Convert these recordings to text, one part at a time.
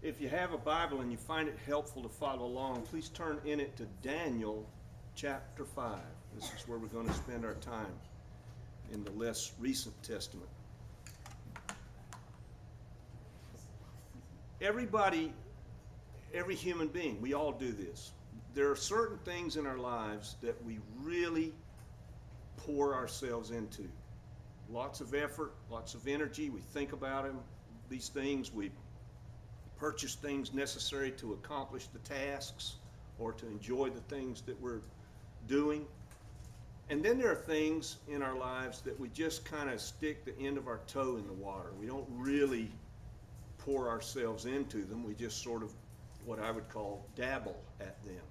If you have a Bible and you find it helpful to follow along, please turn in it to Daniel chapter 5. This is where we're going to spend our time in the less recent Testament. Everybody, every human being, we all do this. There are certain things in our lives that we really pour ourselves into. Lots of effort, lots of energy. We think about them, these things. We purchase things necessary to accomplish the tasks or to enjoy the things that we're doing. And then there are things in our lives that we just kind of stick the end of our toe in the water. We don't really pour ourselves into them. We just sort of, what I would call, dabble at them.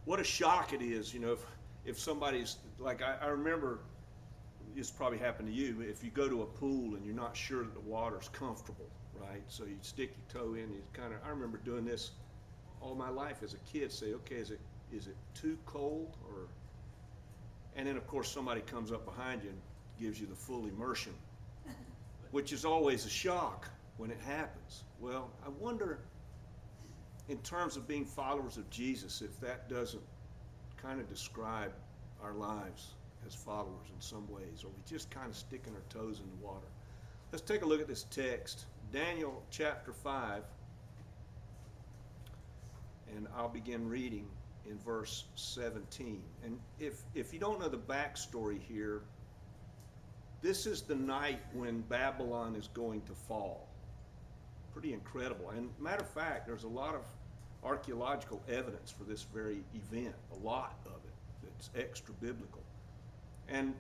What a shock it is, if somebody's, like I remember, it's probably happened to you, if you go to a pool and you're not sure that the water's comfortable, right? So you stick your toe in, I remember doing this all my life as a kid, say, okay, is it too cold? And then of course somebody comes up behind you and gives you the full immersion, which is always a shock when it happens. Well, I wonder, in terms of being followers of Jesus, if that doesn't kind of describe our lives as followers in some ways, or we just kind of sticking our toes in the water. Let's take a look at this text, Daniel chapter 5, and I'll begin reading in verse 17. And if you don't know the backstory here, this is the night when Babylon is going to fall. Pretty incredible. And matter of fact, there's a lot of archaeological evidence for this very event, a lot of it that's extra biblical. And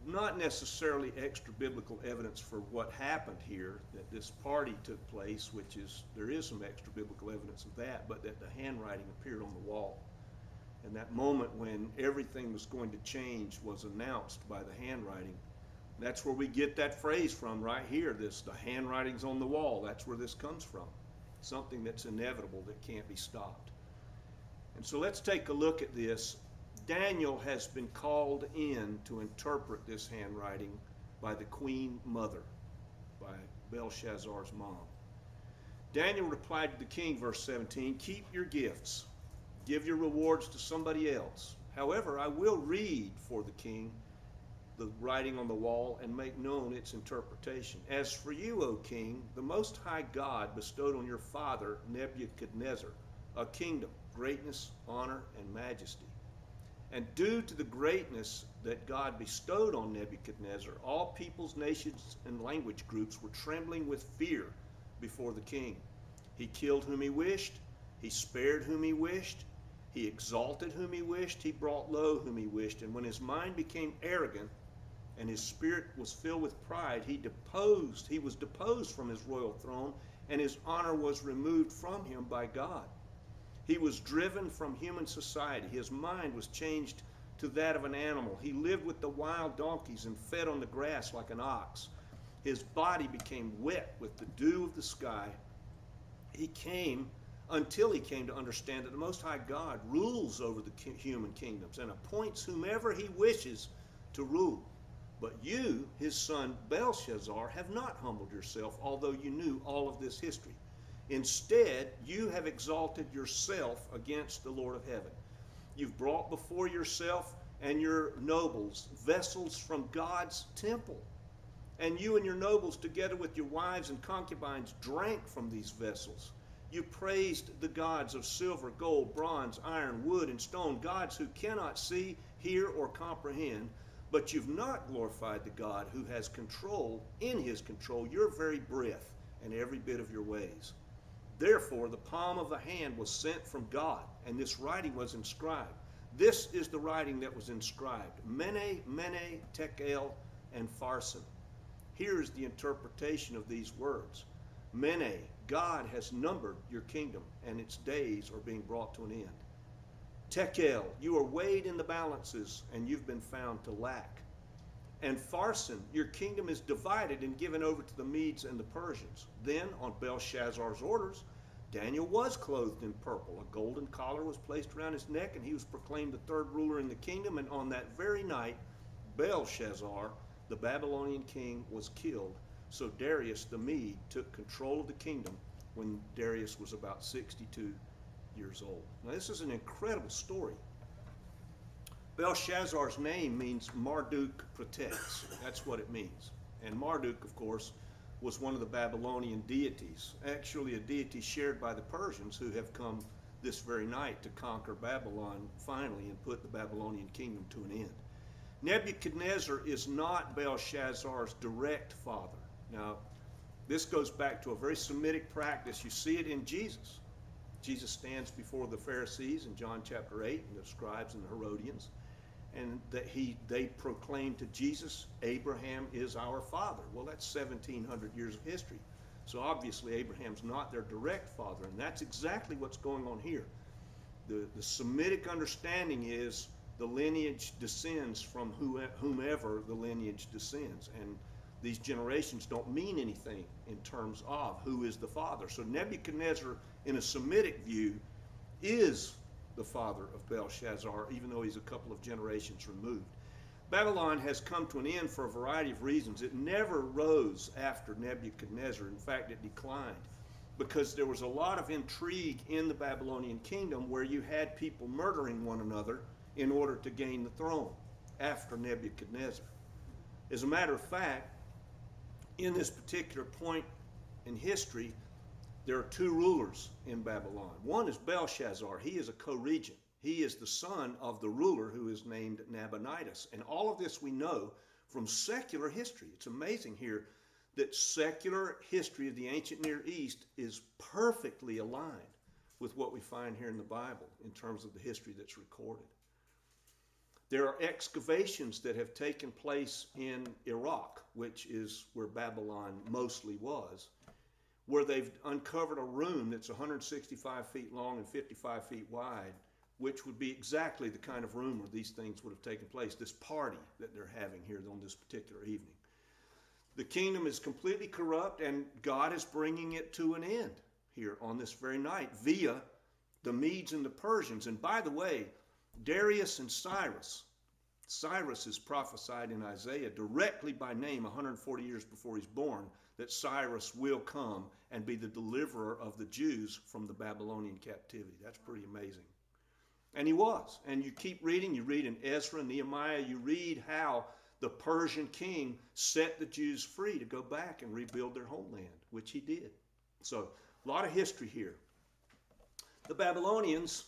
not necessarily extra biblical evidence for what happened here, that this party took place, which is, there is some extra biblical evidence of that, but that the handwriting appeared on the wall. And that moment when everything was going to change was announced by the handwriting. That's where we get that phrase from right here, the handwriting's on the wall. That's where this comes from. Something that's inevitable that can't be stopped. And so let's take a look at this. Daniel has been called in to interpret this handwriting by the Queen Mother, by Belshazzar's mom. Daniel replied to the king, verse 17, "Keep your gifts. Give your rewards to somebody else. However, I will read for the king the writing on the wall and make known its interpretation. As for you, O king, the Most High God bestowed on your father Nebuchadnezzar a kingdom, greatness, honor, and majesty. And due to the greatness that God bestowed on Nebuchadnezzar, all peoples, nations, and language groups were trembling with fear before the king. He killed whom he wished, he spared whom he wished, he exalted whom he wished, he brought low whom he wished. And when his mind became arrogant and his spirit was filled with pride, he was deposed from his royal throne, and his honor was removed from him by God. He was driven from human society. His mind was changed to that of an animal. He lived with the wild donkeys and fed on the grass like an ox. His body became wet with the dew of the sky. Until he came to understand that the Most High God rules over the human kingdoms and appoints whomever he wishes to rule. But you, his son Belshazzar, have not humbled yourself, although you knew all of this history. Instead, you have exalted yourself against the Lord of heaven. You've brought before yourself and your nobles vessels from God's temple. And you and your nobles, together with your wives and concubines, drank from these vessels. You praised the gods of silver, gold, bronze, iron, wood, and stone, gods who cannot see, hear, or comprehend. But you've not glorified the God who has in his control, your very breath and every bit of your ways. Therefore, the palm of the hand was sent from God, and this writing was inscribed. This is the writing that was inscribed: Mene, Mene, Tekel, and Pharsin. Here is the interpretation of these words. Mene, God has numbered your kingdom, and its days are being brought to an end. Tekel, you are weighed in the balances, and you've been found to lack. And Pharsin, your kingdom is divided and given over to the Medes and the Persians. Then, on Belshazzar's orders, Daniel was clothed in purple. A golden collar was placed around his neck, and he was proclaimed the third ruler in the kingdom. And on that very night, Belshazzar, the Babylonian king, was killed So Darius the Mede took control of the kingdom when Darius was about 62 years old. Now this is an incredible story. Belshazzar's name means Marduk protects. That's what it means. And Marduk, of course, was one of the Babylonian deities, actually a deity shared by the Persians who have come this very night to conquer Babylon finally and put the Babylonian kingdom to an end. Nebuchadnezzar is not Belshazzar's direct father. Now, this goes back to a very Semitic practice. You see it in Jesus. Jesus stands before the Pharisees in John chapter 8 and the scribes and the Herodians, and that they proclaim to Jesus, Abraham is our father. Well, that's 1,700 years of history. So obviously Abraham's not their direct father, and that's exactly what's going on here. The Semitic understanding is the lineage descends from whomever the lineage descends, and these generations don't mean anything in terms of who is the father. So Nebuchadnezzar, in a Semitic view, is the father of Belshazzar, even though he's a couple of generations removed. Babylon has come to an end for a variety of reasons. It never rose after Nebuchadnezzar. In fact, it declined because there was a lot of intrigue in the Babylonian kingdom where you had people murdering one another in order to gain the throne after Nebuchadnezzar. As a matter of fact, in this particular point in history, there are two rulers in Babylon. One is Belshazzar. He is a co-regent. He is the son of the ruler who is named Nabonidus. And all of this we know from secular history. It's amazing here that secular history of the ancient Near East is perfectly aligned with what we find here in the Bible in terms of the history that's recorded. There are excavations that have taken place in Iraq, which is where Babylon mostly was, where they've uncovered a room that's 165 feet long and 55 feet wide, which would be exactly the kind of room where these things would have taken place, this party that they're having here on this particular evening. The kingdom is completely corrupt, and God is bringing it to an end here on this very night via the Medes and the Persians. And by the way, Darius and Cyrus is prophesied in Isaiah directly by name 140 years before he's born, that Cyrus will come and be the deliverer of the Jews from the Babylonian captivity. That's pretty amazing. And he was. And you keep reading, you read in Ezra, Nehemiah, you read how the Persian king set the Jews free to go back and rebuild their homeland, which he did. So, a lot of history here. The Babylonians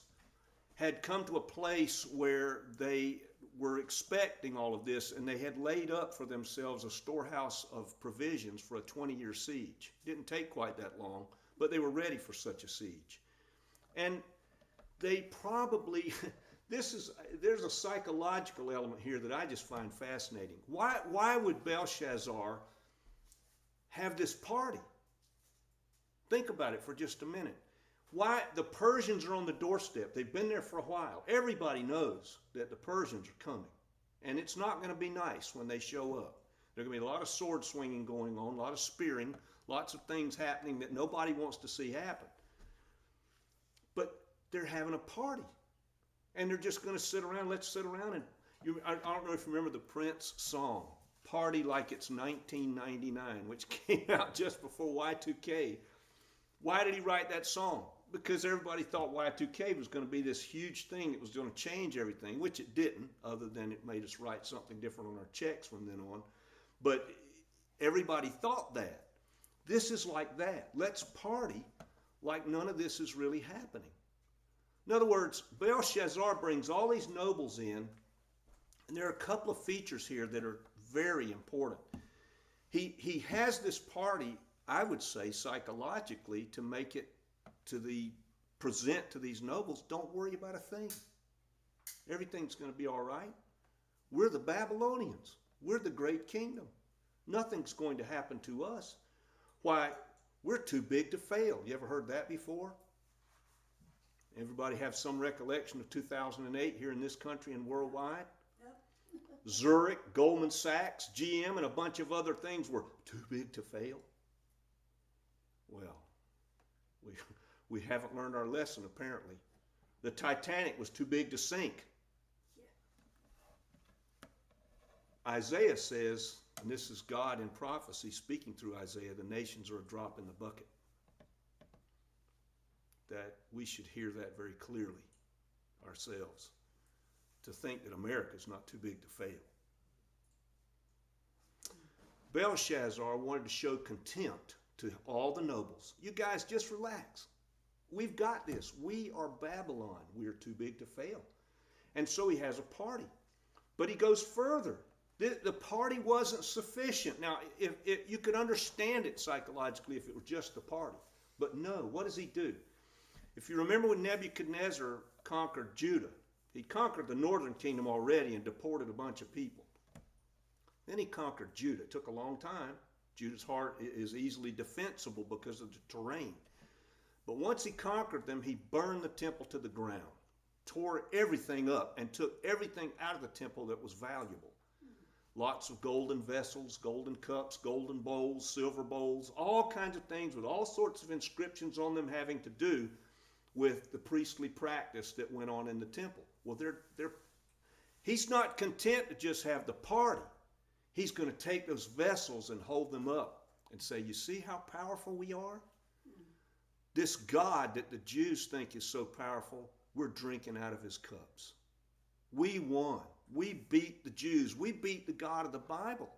had come to a place where they were expecting all of this, and they had laid up for themselves a storehouse of provisions for a 20-year siege. It didn't take quite that long, but they were ready for such a siege. And they probably, there's a psychological element here that I just find fascinating. Why would Belshazzar have this party? Think about it for just a minute. Why? The Persians are on the doorstep. They've been there for a while. Everybody knows that the Persians are coming. And it's not going to be nice when they show up. There's going to be a lot of sword swinging going on, a lot of spearing, lots of things happening that nobody wants to see happen. But they're having a party. And they're just going to sit around. Let's sit around. And I don't know if you remember the Prince song, Party Like It's 1999, which came out just before Y2K. Why did he write that song? Because everybody thought Y2K was going to be this huge thing that was going to change everything, which it didn't, other than it made us write something different on our checks from then on. But everybody thought that. This is like that. Let's party like none of this is really happening. In other words, Belshazzar brings all these nobles in, and there are a couple of features here that are very important. He has this party, I would say, psychologically, to make it present to these nobles, don't worry about a thing. Everything's going to be all right. We're the Babylonians. We're the great kingdom. Nothing's going to happen to us. Why? We're too big to fail. You ever heard that before? Everybody have some recollection of 2008 here in this country and worldwide? Yep. Zurich, Goldman Sachs, GM, and a bunch of other things were too big to fail. Well, we haven't learned our lesson, apparently. The Titanic was too big to sink. Yeah. Isaiah says and this is God in prophecy speaking through Isaiah, the nations are a drop in the bucket. That we should hear that very clearly ourselves, to think that America is not too big to fail. Belshazzar wanted to show contempt to all the nobles. You guys just relax. We've got this. We are Babylon. We are too big to fail. And so he has a party. But he goes further. The party wasn't sufficient. Now, if you could understand it psychologically if it were just the party. But no, what does he do? If you remember when Nebuchadnezzar conquered Judah, he conquered the northern kingdom already and deported a bunch of people. Then he conquered Judah. It took a long time. Judah's heart is easily defensible because of the terrain. But once he conquered them, he burned the temple to the ground, tore everything up, and took everything out of the temple that was valuable. Lots of golden vessels, golden cups, golden bowls, silver bowls, all kinds of things with all sorts of inscriptions on them having to do with the priestly practice that went on in the temple. Well, he's not content to just have the party. He's going to take those vessels and hold them up and say, you see how powerful we are? This God that the Jews think is so powerful, we're drinking out of his cups. We won. We beat the Jews. We beat the God of the Bible.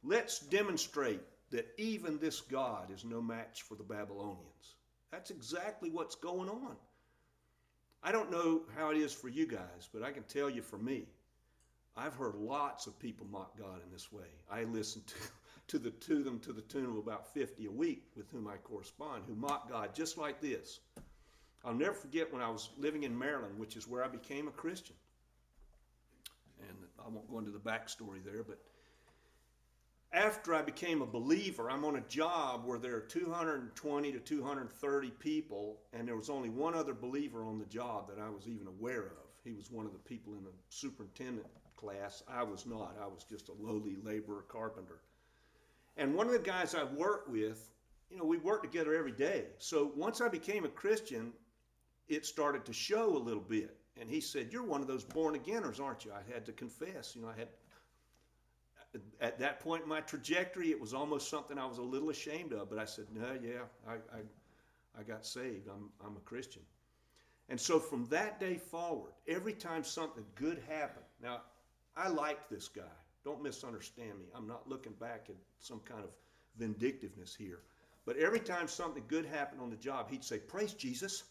Let's demonstrate that even this God is no match for the Babylonians. That's exactly what's going on. I don't know how it is for you guys, but I can tell you for me, I've heard lots of people mock God in this way. I listen to them to the tune of about 50 a week with whom I correspond, who mock God just like this. I'll never forget when I was living in Maryland, which is where I became a Christian. And I won't go into the backstory there, but after I became a believer, I'm on a job where there are 220 to 230 people, and there was only one other believer on the job that I was even aware of. He was one of the people in the superintendent class. I was not. I was just a lowly laborer carpenter. And one of the guys I worked with, we worked together every day. So once I became a Christian, it started to show a little bit. And he said, you're one of those born-againers, aren't you? I had to confess. At that point in my trajectory, it was almost something I was a little ashamed of. But I said, no, yeah, I got saved. I'm a Christian. And so from that day forward, every time something good happened, now, I liked this guy. Don't misunderstand me. I'm not looking back at some kind of vindictiveness here. But every time something good happened on the job, he'd say, praise Jesus.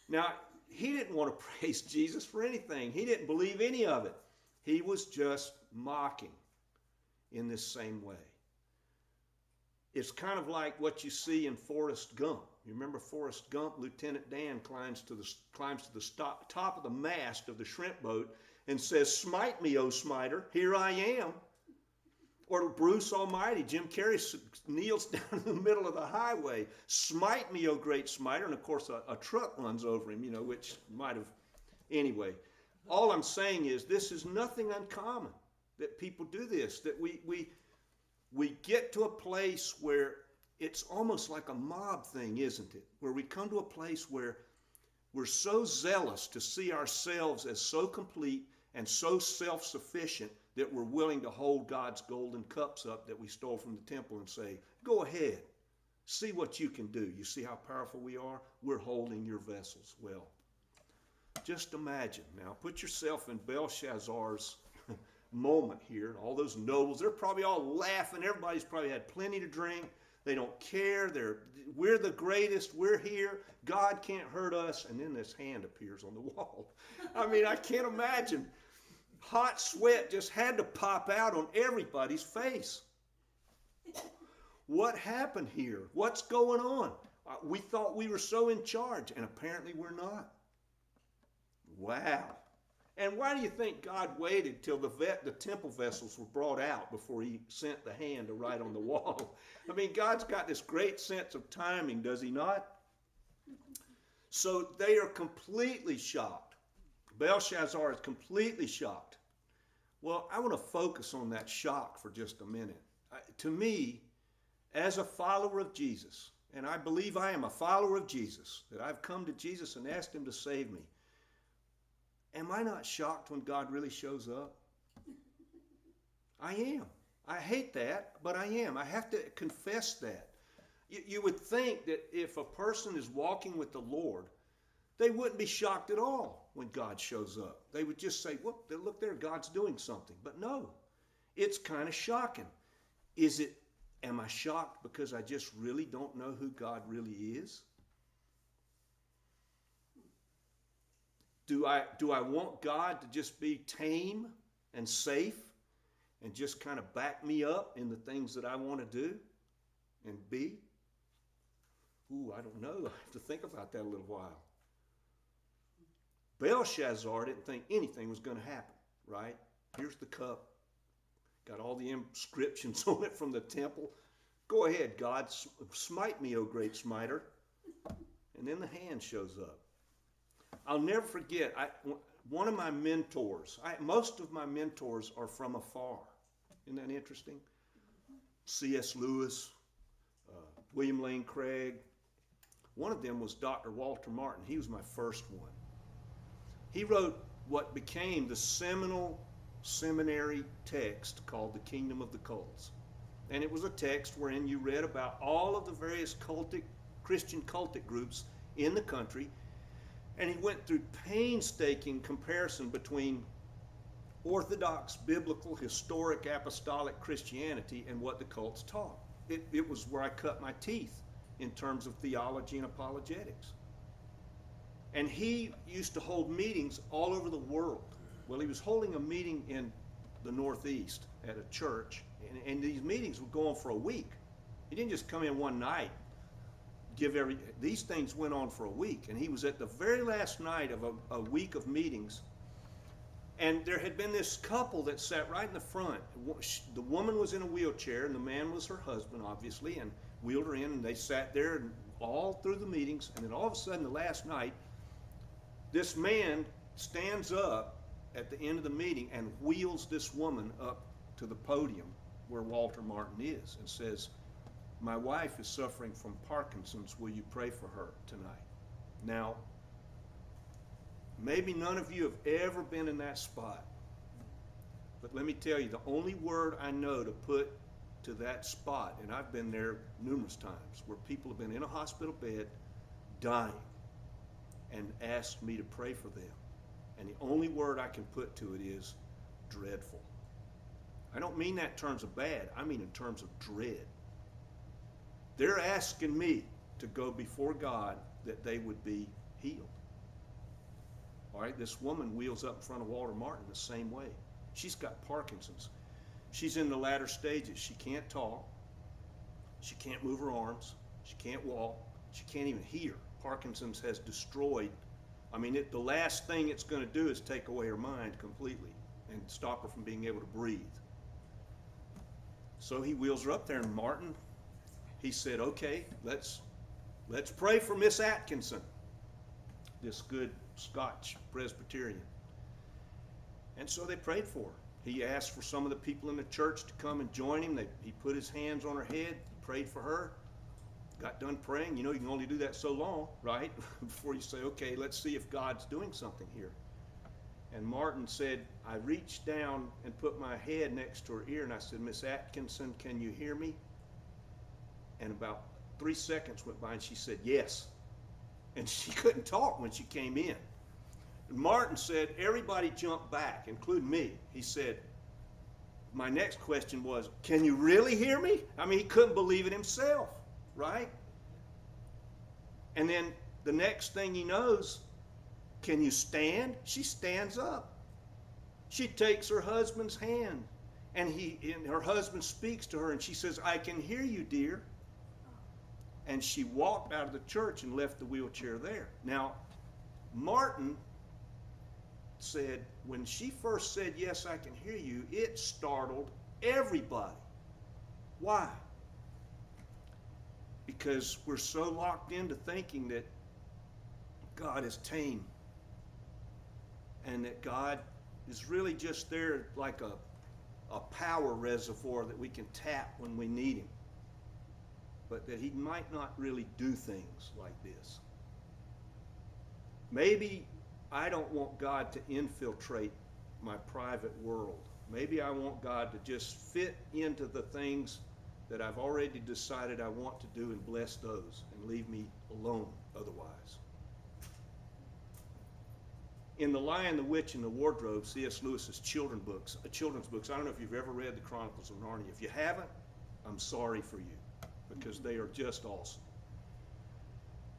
Now, he didn't want to praise Jesus for anything. He didn't believe any of it. He was just mocking in this same way. It's kind of like what you see in Forrest Gump. You remember Forrest Gump? Lieutenant Dan climbs to the top of the mast of the shrimp boat and says, smite me, O smiter, here I am. Or Bruce Almighty, Jim Carrey kneels down in the middle of the highway, smite me, O great smiter. And of course a truck runs over him, which might have, anyway. All I'm saying is this is nothing uncommon that people do this, that we get to a place where it's almost like a mob thing, isn't it? Where we come to a place where we're so zealous to see ourselves as so complete and so self-sufficient that we're willing to hold God's golden cups up that we stole from the temple and say, go ahead, see what you can do. You see how powerful we are? We're holding your vessels. Well, just imagine now, put yourself in Belshazzar's moment here. All those nobles, they're probably all laughing. Everybody's probably had plenty to drink. They don't care. We're the greatest. We're here. God can't hurt us. And then this hand appears on the wall. I mean, I can't imagine. Hot sweat just had to pop out on everybody's face. What happened here? What's going on? We thought we were so in charge, and apparently we're not. Wow. And why do you think God waited till the temple vessels were brought out before he sent the hand to write on the wall? I mean, God's got this great sense of timing, does he not? So they are completely shocked. Belshazzar is completely shocked. Well, I want to focus on that shock for just a minute. To me, as a follower of Jesus, and I believe I am a follower of Jesus, that I've come to Jesus and asked him to save me, am I not shocked when God really shows up? I am. I hate that, but I am. I have to confess that. You would think that if a person is walking with the Lord, they wouldn't be shocked at all when God shows up. They would just say, whoop, look there, God's doing something. But no, it's kind of shocking. Am I shocked because I just really don't know who God really is? Do I want God to just be tame and safe and just kind of back me up in the things that I want to do and be? Ooh, I don't know. I have to think about that a little while. Belshazzar didn't think anything was going to happen, right? Here's the cup. Got all the inscriptions on it from the temple. Go ahead, God, smite me, O great smiter. And then the hand shows up. I'll never forget, one of my mentors, most of my mentors are from afar. Isn't that interesting? C.S. Lewis, William Lane Craig. One of them was Dr. Walter Martin. He was my first one. He wrote what became the seminal seminary text called The Kingdom of the Cults. And it was a text wherein you read about all of the various Christian cultic groups in the country. And he went through painstaking comparison between Orthodox, biblical, historic, apostolic Christianity and what the cults taught. It was where I cut my teeth in terms of theology and apologetics. And he used to hold meetings all over the world. Well, he was holding a meeting in the Northeast at a church, and these meetings would go on for a week. He didn't just come in one night, these things went on for a week, and he was at the very last night of a week of meetings, and there had been this couple that sat right in the front. The woman was in a wheelchair, and the man was her husband, obviously, and wheeled her in, and they sat there all through the meetings, and then all of a sudden, the last night, this man stands up at the end of the meeting and wheels this woman up to the podium where Walter Martin is and says, my wife is suffering from Parkinson's. Will you pray for her tonight? Now, maybe none of you have ever been in that spot. But let me tell you, the only word I know to put to that spot, and I've been there numerous times, where people have been in a hospital bed dying and asked me to pray for them. And the only word I can put to it is dreadful. I don't mean that in terms of bad. I mean in terms of dread. They're asking me to go before God that they would be healed. All right, this woman wheels up in front of Walter Martin the same way. She's got Parkinson's. She's in the latter stages. She can't talk. She can't move her arms. She can't walk. She can't even hear. Parkinson's has destroyed. The last thing it's going to do is take away her mind completely and stop her from being able to breathe. So he wheels her up there, and Martin, he said, okay, let's pray for Miss Atkinson, this good Scotch Presbyterian. And so they prayed for her. He asked for some of the people in the church to come and join him. He put his hands on her head, prayed for her, got done praying. You can only do that so long, right? Before you say, okay, let's see if God's doing something here. And Martin said, I reached down and put my head next to her ear, and I said, Miss Atkinson, can you hear me? And about 3 seconds went by, and she said, yes. And she couldn't talk when she came in. And Martin said, everybody jumped back, including me. He said, my next question was, can you really hear me? He couldn't believe it himself, right? And then the next thing he knows, can you stand? She stands up. She takes her husband's hand, and her husband speaks to her, and she says, I can hear you, dear. And she walked out of the church and left the wheelchair there. Now, Martin said, when she first said, yes, I can hear you, it startled everybody. Why? Because we're so locked into thinking that God is tame and that God is really just there like a power reservoir that we can tap when we need him, but that he might not really do things like this. Maybe I don't want God to infiltrate my private world Maybe I want God to just fit into the things that I've already decided I want to do and bless those and leave me alone otherwise. In The Lion, the Witch, and the Wardrobe, C.S. Lewis's children's books, I don't know if you've ever read the Chronicles of Narnia. If you haven't, I'm sorry for you, because they are just awesome.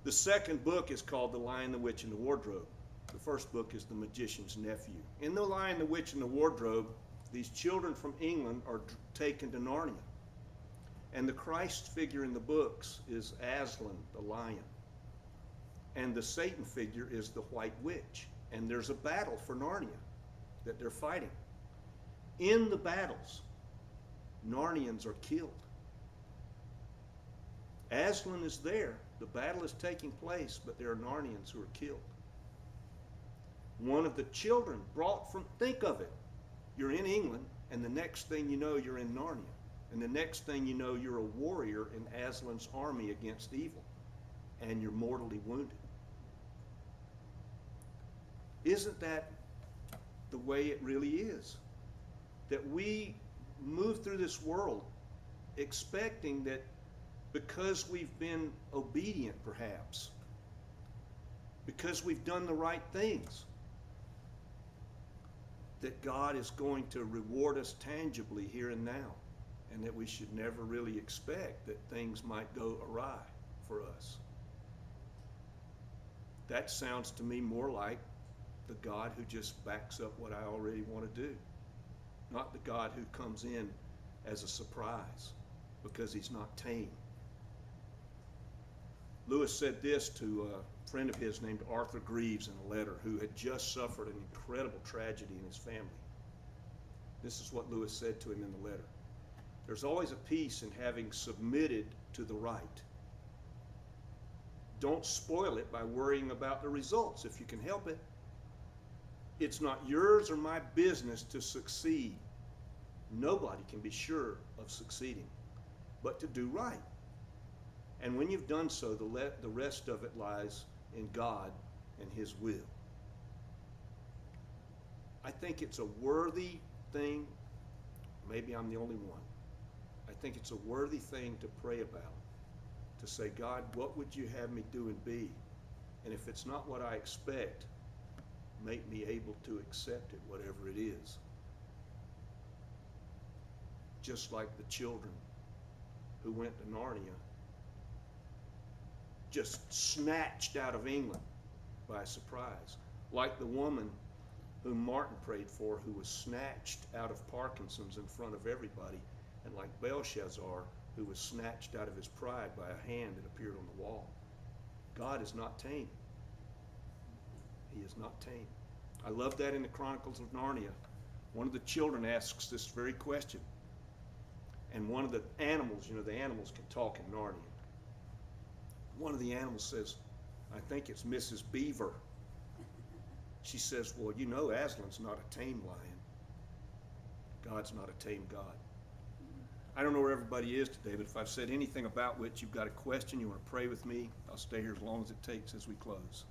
The second book is called The Lion, the Witch, and the Wardrobe. The first book is The Magician's Nephew. In The Lion, the Witch, and the Wardrobe, these children from England are taken to Narnia. And the Christ figure in the books is Aslan, the lion. And the Satan figure is the White Witch. And there's a battle for Narnia that they're fighting. In the battles, Narnians are killed. Aslan is there. The battle is taking place, but there are Narnians who are killed. One of the children brought from, think of it, you're in England, and the next thing you know, you're in Narnia. And the next thing you know, you're a warrior in Aslan's army against evil, and you're mortally wounded. Isn't that the way it really is? That we move through this world expecting that because we've been obedient, perhaps, because we've done the right things, that God is going to reward us tangibly here and now, and that we should never really expect that things might go awry for us. That sounds to me more like the God who just backs up what I already want to do, not the God who comes in as a surprise because he's not tame. Lewis said this to a friend of his named Arthur Greaves in a letter, who had just suffered an incredible tragedy in his family. This is what Lewis said to him in the letter. There's always a peace in having submitted to the right. Don't spoil it by worrying about the results if you can help it. It's not yours or my business to succeed. Nobody can be sure of succeeding, but to do right. And when you've done so, the rest of it lies in God and his will. I think it's a worthy thing. Maybe I'm the only one. I think it's a worthy thing to pray about, to say, God, what would you have me do and be? And if it's not what I expect, make me able to accept it, whatever it is. Just like the children who went to Narnia, just snatched out of England by surprise. Like the woman whom Martin prayed for, who was snatched out of Parkinson's in front of everybody, and like Belshazzar, who was snatched out of his pride by a hand that appeared on the wall. God is not tame. He is not tame. I love that in the Chronicles of Narnia. One of the children asks this very question. And one of the animals, the animals can talk in Narnia. One of the animals says, I think it's Mrs. Beaver. She says, well, Aslan's not a tame lion. God's not a tame God. I don't know where everybody is today, but if I've said anything about which you've got a question, you want to pray with me, I'll stay here as long as it takes as we close.